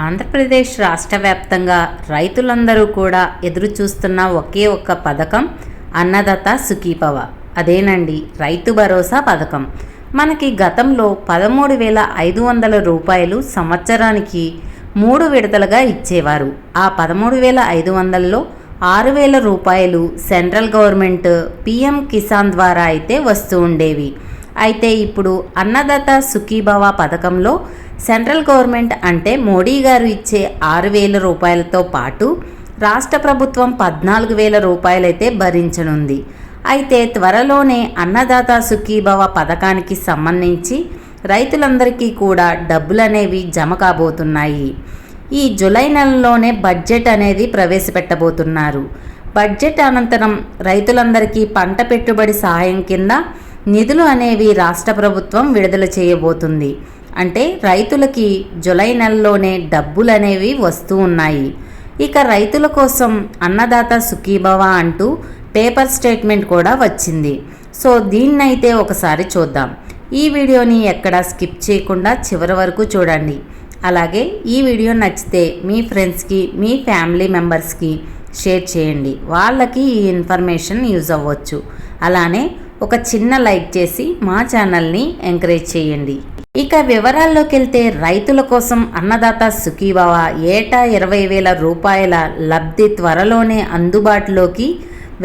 ఆంధ్రప్రదేశ్ రాష్ట్ర వ్యాప్తంగా రైతులందరూ కూడా ఎదురు చూస్తున్న ఒకే ఒక్క పథకం అన్నదాత సుఖీభవ. అదేనండి రైతు భరోసా పథకం. మనకి గతంలో 13,500 రూపాయలు సంవత్సరానికి 3 విడతలుగా ఇచ్చేవారు. ఆ 13,500లో 6,000 రూపాయలు సెంట్రల్ గవర్నమెంట్ పిఎం కిసాన్ ద్వారా అయితే వస్తూ ఉండేవి. అయితే ఇప్పుడు అన్నదాత సుఖీభవ పథకంలో సెంట్రల్ గవర్నమెంట్ అంటే మోడీ గారు ఇచ్చే 6,000 రూపాయలతో పాటు రాష్ట్ర ప్రభుత్వం 14,000 రూపాయలైతే భరించనుంది. అయితే త్వరలోనే అన్నదాత సుఖీభవ పథకానికి సంబంధించి రైతులందరికీ కూడా డబ్బులు అనేవి జమ కాబోతున్నాయి. ఈ జూలై నెలలోనే బడ్జెట్ అనేది ప్రవేశపెట్టబోతున్నారు. బడ్జెట్ అనంతరం రైతులందరికీ పంట పెట్టుబడి సహాయం కింద నిధులు అనేవి రాష్ట్ర ప్రభుత్వం విడుదల చేయబోతుంది. అంటే రైతులకి జూలై నెలలోనే డబ్బులు అనేవి వస్తూ ఉన్నాయి. ఇక రైతుల కోసం అన్నదాత సుఖీభవ అంటూ పేపర్ స్టేట్మెంట్ కూడా వచ్చింది. సో దీన్నైతే ఒకసారి చూద్దాం. ఈ వీడియోని ఎక్కడా స్కిప్ చేయకుండా చివరి వరకు చూడండి. అలాగే ఈ వీడియో నచ్చితే మీ ఫ్రెండ్స్కి మీ ఫ్యామిలీ మెంబర్స్కి షేర్ చేయండి. వాళ్ళకి ఈ ఇన్ఫర్మేషన్ యూజ్ అవ్వచ్చు. అలానే ఒక చిన్న లైక్ చేసి మా ఛానల్ని ఎంకరేజ్ చేయండి. ఇక వివరాల్లోకి వెళ్తే రైతుల కోసం అన్నదాత సుఖీభవ ఏటా 20,000 రూపాయల లబ్ధి త్వరలోనే అందుబాటులోకి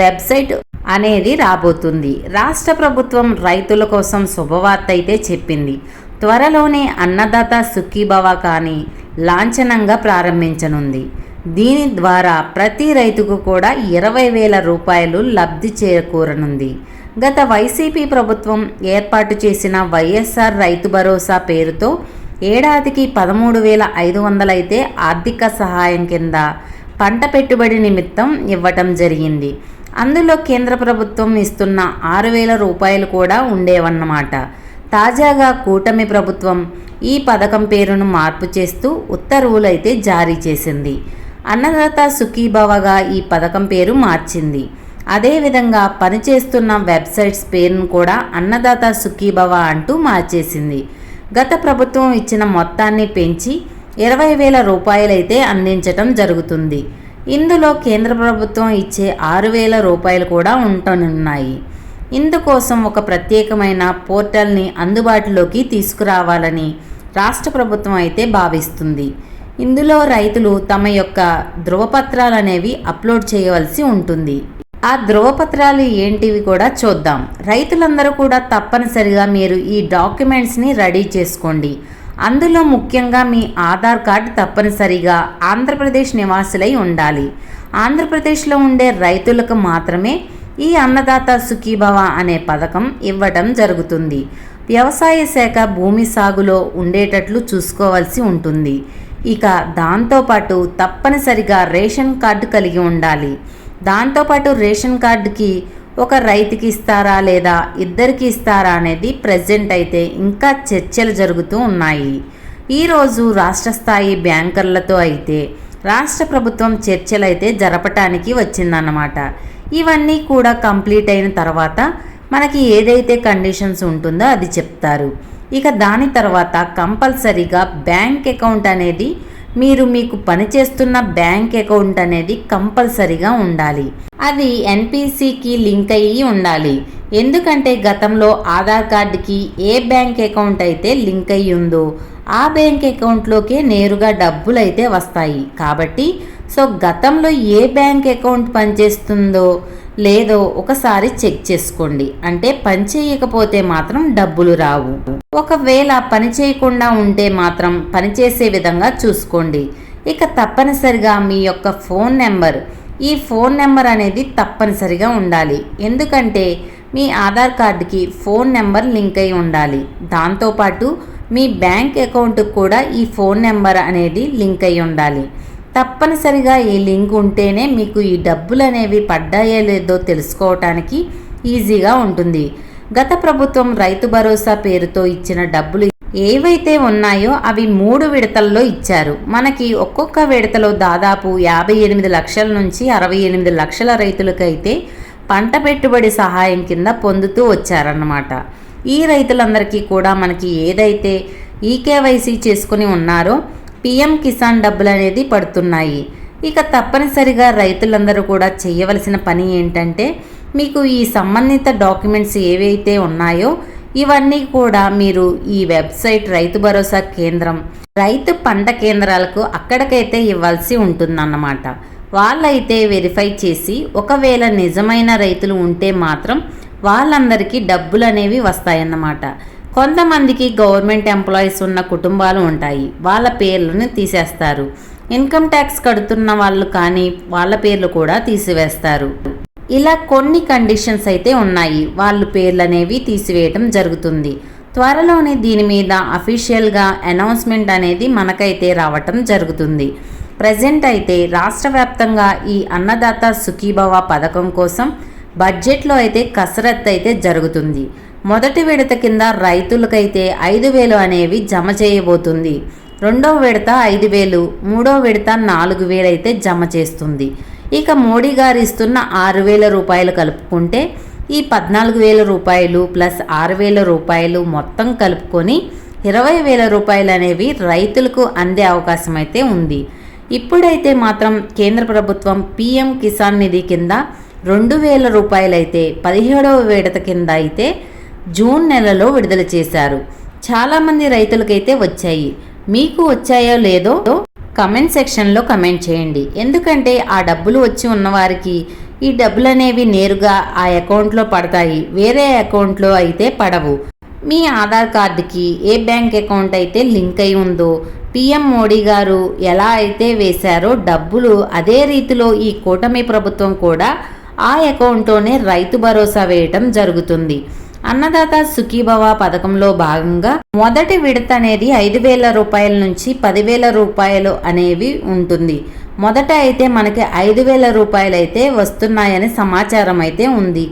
వెబ్సైట్ అనేది రాబోతుంది. రాష్ట్ర ప్రభుత్వం రైతుల కోసం శుభవార్త అయితే చెప్పింది. త్వరలోనే అన్నదాత సుఖీభవ కానీ లాంఛనంగా ప్రారంభించనుంది. దీని ద్వారా ప్రతి రైతుకు కూడా 20,000 రూపాయలు లబ్ధి చేకూరనుంది. గత వైసీపీ ప్రభుత్వం ఏర్పాటు చేసిన వైఎస్ఆర్ రైతు భరోసా పేరుతో ఏడాదికి 13,500 అయితే ఆర్థిక సహాయం కింద పంట పెట్టుబడి నిమిత్తం ఇవ్వటం జరిగింది. అందులో కేంద్ర ప్రభుత్వం ఇస్తున్న 6,000 రూపాయలు కూడా ఉండేవన్నమాట. తాజాగా కూటమి ప్రభుత్వం ఈ పథకం పేరును మార్పు చేస్తూ ఉత్తర్వులు అయితే జారీ చేసింది. అన్నదాత సుఖీభవగా ఈ పథకం పేరు మార్చింది. అదేవిధంగా పనిచేస్తున్న వెబ్సైట్స్ పేరును కూడా అన్నదాత సుఖీభవ అంటూ మార్చేసింది. గత ప్రభుత్వం ఇచ్చిన మొత్తాన్ని పెంచి 20,000 రూపాయలైతే అందించటం జరుగుతుంది. ఇందులో కేంద్ర ప్రభుత్వం ఇచ్చే 6,000 రూపాయలు కూడా ఉండనున్నాయి. ఇందుకోసం ఒక ప్రత్యేకమైన పోర్టల్ని అందుబాటులోకి తీసుకురావాలని రాష్ట్ర ప్రభుత్వం అయితే భావిస్తుంది. ఇందులో రైతులు తమ యొక్క ధృవపత్రాలు అనేవి అప్లోడ్ చేయవలసి ఉంటుంది. ఆ ధృవపత్రాలు ఏంటివి కూడా చూద్దాం. రైతులందరూ కూడా తప్పనిసరిగా మీరు ఈ డాక్యుమెంట్స్ని రెడీ చేసుకోండి. అందులో ముఖ్యంగా మీ ఆధార్ కార్డు తప్పనిసరిగా ఆంధ్రప్రదేశ్ నివాసులై ఉండాలి. ఆంధ్రప్రదేశ్లో ఉండే రైతులకు మాత్రమే ఈ అన్నదాత సుఖీభవ అనే పథకం ఇవ్వటం జరుగుతుంది. వ్యవసాయ శాఖ భూమి సాగులో ఉండేటట్లు చూసుకోవాల్సి ఉంటుంది. ఇక దాంతోపాటు తప్పనిసరిగా రేషన్ కార్డు కలిగి ఉండాలి. దాంతోపాటు రేషన్ కార్డుకి ఒక రైతుకి ఇస్తారా లేదా ఇద్దరికి ఇస్తారా అనేది ప్రజెంట్ అయితే ఇంకా చర్చలు జరుగుతూ ఉన్నాయి. ఈరోజు రాష్ట్ర స్థాయి బ్యాంకర్లతో అయితే రాష్ట్ర ప్రభుత్వం చర్చలు అయితే జరపటానికి వచ్చిందన్నమాట. ఇవన్నీ కూడా కంప్లీట్ అయిన తర్వాత మనకి ఏదైతే కండిషన్స్ ఉంటుందో అది చెప్తారు. ఇక దాని తర్వాత కంపల్సరీగా బ్యాంక్ అకౌంట్ అనేది మీకు పనిచేస్తున్న బ్యాంక్ అకౌంట్ అనేది కంపల్సరీగా ఉండాలి. అది ఎన్పిసికి లింక్ అయ్యి ఉండాలి. ఎందుకంటే గతంలో ఆధార్ కార్డుకి ఏ బ్యాంక్ అకౌంట్ అయితే లింక్ అయ్యి ఉందో ఆ బ్యాంక్ అకౌంట్లోకే నేరుగా డబ్బులు అయితే వస్తాయి. కాబట్టి గతంలో ఏ బ్యాంక్ అకౌంట్ పనిచేస్తుందో లేదో ఒకసారి చెక్ చేసుకోండి. అంటే పని చేయకపోతే మాత్రం డబ్బులు రావు. ఒకవేళ పని చేయకుండా ఉంటే మాత్రం పనిచేసే విధంగా చూసుకోండి. ఇక తప్పనిసరిగా మీ యొక్క ఫోన్ నెంబర్, ఈ ఫోన్ నెంబర్ అనేది తప్పనిసరిగా ఉండాలి. ఎందుకంటే మీ ఆధార్ కార్డుకి ఫోన్ నెంబర్ లింక్ అయి ఉండాలి. దాంతోపాటు మీ బ్యాంక్ అకౌంట్కి కూడా ఈ ఫోన్ నెంబర్ అనేది లింక్ అయి ఉండాలి. తప్పనిసరిగా ఈ లింక్ ఉంటేనే మీకు ఈ డబ్బులు అనేవి పడ్డాయో లేదో తెలుసుకోవటానికి ఈజీగా ఉంటుంది. గత ప్రభుత్వం రైతు భరోసా పేరుతో ఇచ్చిన డబ్బులు ఏవైతే ఉన్నాయో అవి 3 విడతల్లో ఇచ్చారు. మనకి ఒక్కొక్క విడతలో దాదాపు 58 లక్షల నుంచి 68 లక్షల రైతులకైతే పంట పెట్టుబడి సహాయం కింద పొందుతూ వచ్చారన్నమాట. ఈ రైతులందరికీ కూడా మనకి ఏదైతే ఈకేవైసీ చేసుకుని ఉన్నారో పిఎం కిసాన్ డబ్బులు అనేది పడుతున్నాయి. ఇక తప్పనిసరిగా రైతులందరూ కూడా చేయవలసిన పని ఏంటంటే, మీకు ఈ సంబంధిత డాక్యుమెంట్స్ ఏవైతే ఉన్నాయో ఇవన్నీ కూడా మీరు ఈ వెబ్సైట్ రైతు భరోసా కేంద్రం, రైతు పంట కేంద్రాలకు అక్కడికైతే ఇవ్వాల్సి ఉంటుందన్నమాట. వాళ్ళైతే వెరిఫై చేసి ఒకవేళ నిజమైన రైతులు ఉంటే మాత్రం వాళ్ళందరికీ డబ్బులు అనేవి వస్తాయన్నమాట. కొంతమందికి గవర్నమెంట్ ఎంప్లాయీస్ ఉన్న కుటుంబాలు ఉంటాయి, వాళ్ళ పేర్లను తీసేస్తారు. ఇన్కమ్ ట్యాక్స్ కడుతున్న వాళ్ళు కానీ వాళ్ళ పేర్లు కూడా తీసివేస్తారు. ఇలా కొన్ని కండిషన్స్ అయితే ఉన్నాయి, వాళ్ళ పేర్లు అనేవి తీసివేయటం జరుగుతుంది. త్వరలోనే దీని మీద అఫీషియల్గా అనౌన్స్మెంట్ అనేది మనకైతే రావటం జరుగుతుంది. ప్రజెంట్ అయితే రాష్ట్ర వ్యాప్తంగా ఈ అన్నదాత సుఖీభవ పథకం కోసం బడ్జెట్లో అయితే కసరత్తు అయితే జరుగుతుంది. మొదటి విడత కింద రైతులకైతే 5,000 అనేవి జమ చేయబోతుంది. రెండవ విడత 5,000, మూడో విడత 4,000 అయితే జమ చేస్తుంది. ఇక మోడీ గారు ఇస్తున్న 6,000 రూపాయలు కలుపుకుంటే ఈ 14,000 రూపాయలు ప్లస్ 6,000 రూపాయలు మొత్తం కలుపుకొని 20,000 రూపాయలు అనేవి రైతులకు అందే అవకాశం అయితే ఉంది. ఇప్పుడైతే మాత్రం కేంద్ర ప్రభుత్వం పిఎం కిసాన్ నిధి కింద 2,000 రూపాయలు అయితే 17వ విడత కింద అయితే జూన్ నెలలో విడుదల చేశారు. చాలామంది రైతులకైతే వచ్చాయి. మీకు వచ్చాయో లేదో కమెంట్ సెక్షన్లో కమెంట్ చేయండి. ఎందుకంటే ఆ డబ్బులు వచ్చి ఉన్నవారికి ఈ డబ్బులు అనేవి నేరుగా ఆ అకౌంట్లో పడతాయి, వేరే అకౌంట్లో అయితే పడవు. మీ ఆధార్ కార్డుకి ఏ బ్యాంక్ అకౌంట్ అయితే లింక్ అయి ఉందో, పిఎం మోడీ గారు ఎలా అయితే వేశారో డబ్బులు అదే రీతిలో ఈ కూటమి ప్రభుత్వం కూడా ఆ అకౌంట్లోనే రైతు భరోసా వేయటం జరుగుతుంది. అన్నదాత సుఖీభవ పథకంలో భాగంగా మొదటి విడత అనేది 5,000 రూపాయల నుంచి 10,000 రూపాయలు అనేవి ఉంటుంది. మొదట అయితే మనకి 5,000 రూపాయలు అయితే వస్తున్నాయని సమాచారం అయితే ఉంది.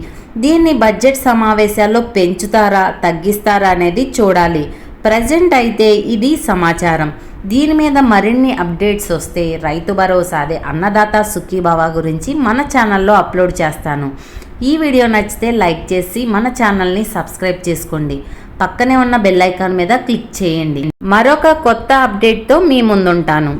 దీన్ని బడ్జెట్ సమావేశాల్లో పెంచుతారా తగ్గిస్తారా అనేది చూడాలి. ప్రజెంట్ అయితే ఇది సమాచారం. దీని మీద మరిన్ని అప్డేట్స్ వస్తే రైతు భరోసా అదే అన్నదాత సుఖీభవ గురించి మన ఛానల్లో అప్లోడ్ చేస్తాను. ఈ వీడియో నచ్చితే లైక్ చేసి మన ఛానల్ని సబ్స్క్రైబ్ చేసుకోండి. పక్కనే ఉన్న బెల్ ఐకాన్ మీద క్లిక్ చేయండి. మరొక కొత్త అప్డేట్తో మీ ముందుంటాను.